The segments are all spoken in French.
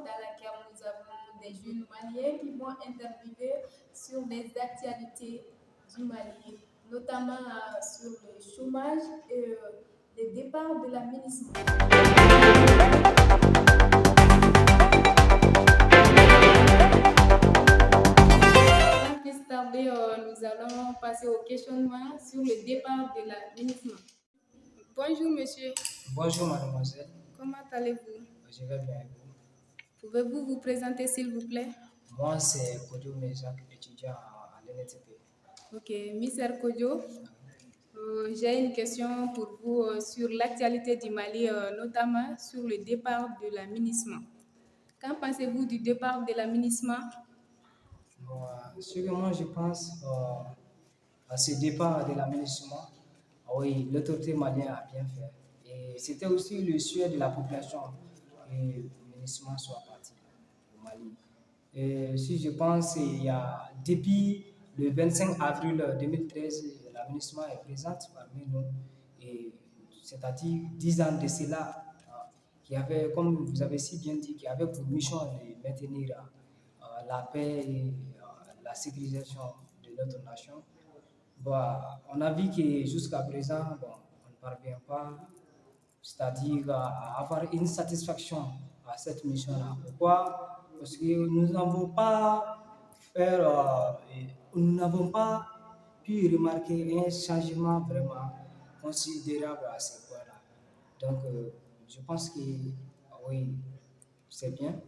dans laquelle nous avons des jeunes Maliens qui vont interviewer sur des actualités du Mali, notamment sur le chômage et le départ de la ministre. Sans plus tarder, nous allons passer au questionnement sur le départ de la ministre. Bonjour monsieur. Bonjour mademoiselle. Comment allez-vous? Je vais bien et vous? Pouvez-vous vous présenter s'il vous plaît? Moi c'est Kodio Mezak, étudiant à l'NTP. Ok, Mister Kodjo, j'ai une question pour vous sur l'actualité du Mali, notamment sur le départ de la MINISMA. Qu'en pensez-vous du départ de la MINISMA? Ce que moi je pense à ce départ de la MINISMA, oui, l'autorité malienne a bien fait. Et c'était aussi le souhait de la population que le MINISMA soit parti au Mali. Et si je pense, depuis le 25 avril 2013, la MINISMA est présente parmi nous. Et c'est-à-dire 10 ans de cela, qui avait, comme vous avez si bien dit, qui avait pour mission de maintenir la paix et la sécurisation de notre nation. On a vu que jusqu'à présent, on ne parvient pas, c'est-à-dire à avoir une satisfaction à cette mission-là. Pourquoi? Parce que nous n'avons pas pu remarquer un changement vraiment considérable à ce point-là. Donc, je pense que oui, c'est bien.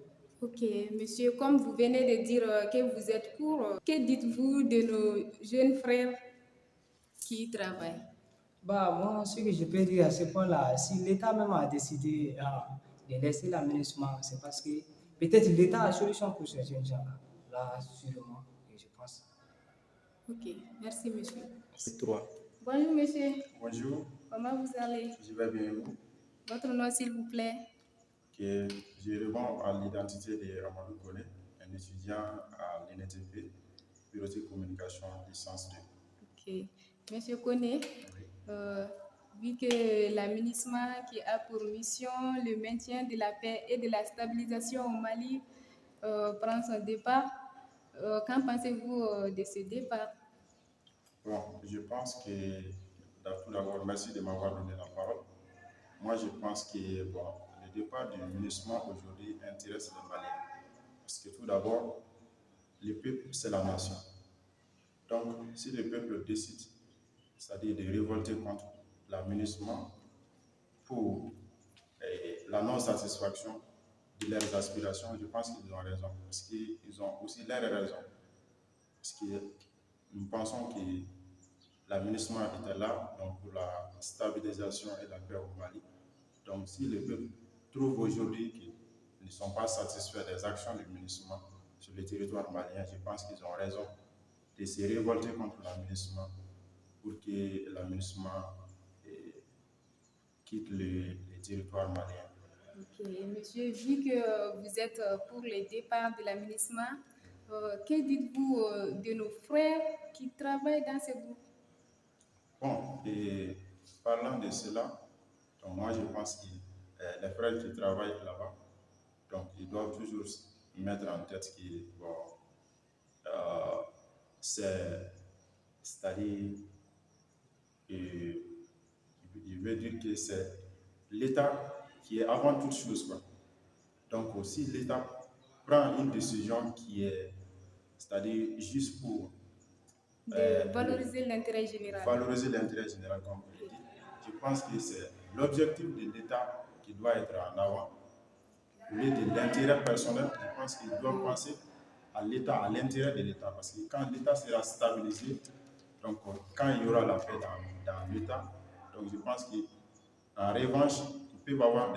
Ok, monsieur, comme vous venez de dire que vous êtes pour, que dites-vous de nos jeunes frères qui travaillent? Moi, ce que je peux dire à ce point-là, si l'État même a décidé de laisser l'aménagement, c'est parce que peut-être l'État a solution pour ces jeunes gens-là. Là, sûrement, je pense. Ok, merci monsieur. C'est 3. Bonjour monsieur. Bonjour. Comment vous allez? Je vais bien. Votre nom s'il vous plaît? Okay. Je réponds à l'identité de Ramadou Kone, un étudiant à l'NTP, Bureau de communication, licence 2. Ok. Monsieur Kone, vu que la MINISMA qui a pour mission le maintien de la paix et de la stabilisation au Mali prend son départ, qu'en pensez-vous de ce départ? Je pense que, tout d'abord, merci de m'avoir donné la parole. Moi, je pense que le départ du MINISMA aujourd'hui intéresse les Maliens. Parce que tout d'abord, le peuple, c'est la nation. Donc, si le peuple décide, c'est-à-dire de révolter contre l'aménagement pour la non-satisfaction de leurs aspirations, je pense qu'ils ont raison, parce qu'ils ont aussi leurs raisons. Parce que nous pensons que l'aménagement était là donc pour la stabilisation et la paix au Mali. Donc, si le peuple trouve aujourd'hui qu'ils ne sont pas satisfaits des actions du MINUSMA sur le territoire malien, je pense qu'ils ont raison de se révolter contre l'aménagement pour que la MINUSMA quitte le territoire malien. Ok, monsieur, vu que vous êtes pour le départ de la MINUSMA, que dites-vous de nos frères qui travaillent dans ce groupe? Et parlant de cela, donc moi je pense que les frères qui travaillent là-bas, donc ils doivent toujours mettre en tête que c'est-à-dire, il veut dire que c'est l'État qui est avant toute chose, quoi. Donc aussi l'État prend une décision qui est, c'est-à-dire juste pour valoriser l'intérêt général. Valoriser l'intérêt général, comme vous le dites. Je pense que c'est l'objectif de l'État qui doit être en avant. Au lieu de l'intérêt personnel, je pense qu'il doit penser à l'État, à l'intérêt de l'État. Parce que quand l'État sera stabilisé, donc quand il y aura la paix dans l'État, donc je pense qu'en revanche, il peut y avoir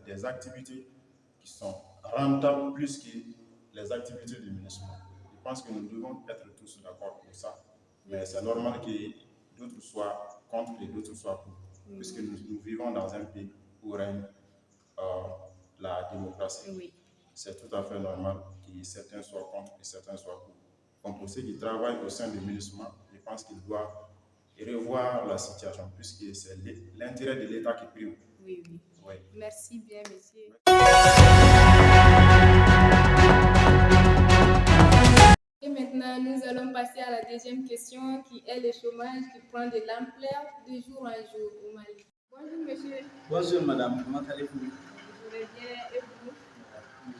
des activités qui sont rentables plus que les activités du ministère. Je pense que nous devons être tous d'accord pour ça. Mais c'est normal que d'autres soient contre et d'autres soient pour. Puisque nous vivons dans un pays où règne la démocratie. Oui. C'est tout à fait normal que certains soient contre et certains soient pour. Donc pour ceux qui travaillent au sein du ministère, je pense qu'ils doivent revoir la situation, puisque c'est l'intérêt de l'État qui prime. Oui. Oui. Merci bien, monsieur. Et maintenant, nous allons passer à la deuxième question qui est le chômage qui prend de l'ampleur de jour en jour au Mali. Bonjour monsieur, Bonjour madame, comment allez-vous? je vais bien et vous?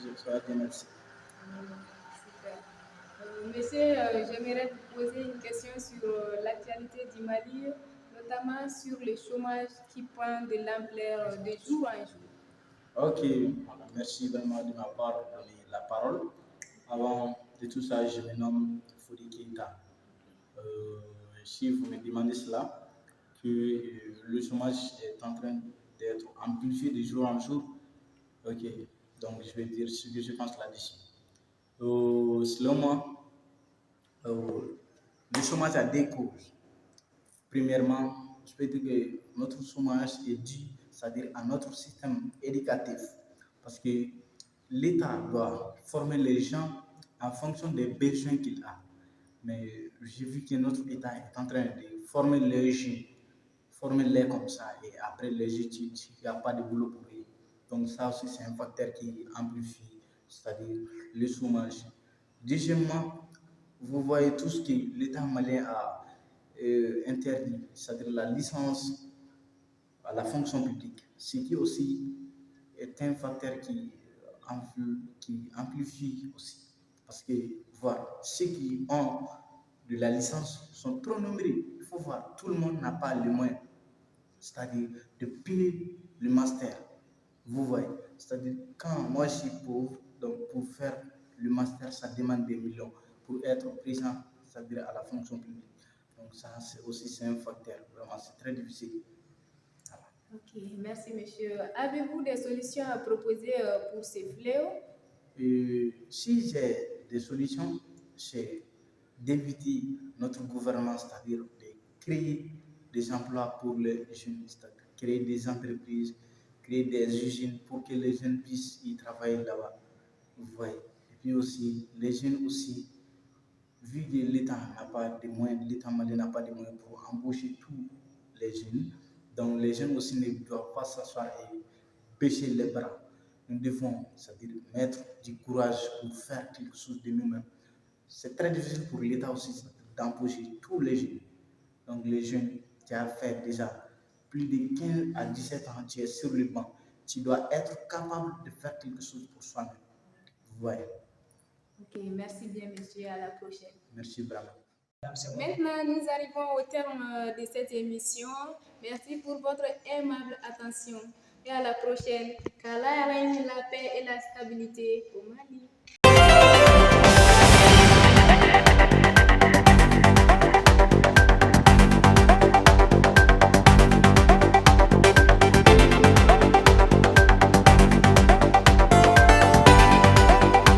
Je vais bien, merci. Super. Monsieur, j'aimerais vous poser une question sur l'actualité du Mali, notamment sur le chômage qui prend de l'ampleur de jour en jour. Ok, voilà, merci vraiment de m'avoir donné la parole. Avant de tout ça, je me nomme Foudi Keita. Si vous me demandez cela, que le chômage est en train d'être amplifié de jour en jour, ok, donc je vais dire ce que je pense là-dessus. Selon moi, le chômage a deux causes. Premièrement, je peux dire que notre chômage est dû, c'est-à-dire à notre système éducatif, parce que l'État doit former les gens en fonction des besoins qu'il a. Mais j'ai vu que notre État est en train de former les jeunes, former-les comme ça, et après les études, il n'y a pas de boulot pour eux. Donc ça aussi, c'est un facteur qui amplifie, c'est-à-dire le chômage. Deuxièmement, vous voyez tout ce que l'État malien a interdit, c'est-à-dire la licence à la fonction publique, ce qui aussi est un facteur qui amplifie aussi. Parce que voir ceux qui ont de la licence sont trop nombreux. Il faut voir, tout le monde n'a pas les moyens, c'est-à-dire de payer le master. Vous voyez, c'est-à-dire quand moi je suis pauvre, donc pour faire le master, ça demande des millions pour être présent, c'est-à-dire à la fonction publique. Donc ça, c'est aussi un facteur. Vraiment, c'est très difficile. Voilà. Ok, merci monsieur. Avez-vous des solutions à proposer pour ces fléaux? Si j'ai des solutions, c'est d'éviter notre gouvernement, c'est-à-dire de créer des emplois pour les jeunes, c'est-à-dire créer des entreprises, créer des usines pour que les jeunes puissent y travailler là-bas. Vous voyez. Et puis aussi, les jeunes aussi, vu que l'État n'a pas de moyens, l'État malien n'a pas de moyens pour embaucher tous les jeunes, donc les jeunes aussi ne doivent pas s'asseoir et baisser les bras. Nous devons, c'est-à-dire mettre du courage pour faire quelque chose de nous-mêmes. C'est très difficile pour l'État aussi d'embaucher tous les jeunes. Donc les jeunes qui ont fait déjà plus de 15 à 17 ans, tu es sur le banc, tu dois être capable de faire quelque chose pour soi-même. Vous voyez. Ok, merci bien monsieur, à la prochaine. Merci vraiment. Maintenant, nous arrivons au terme de cette émission. Merci pour votre aimable attention et à la prochaine. Qu'Allah règne la paix et la stabilité au Mali.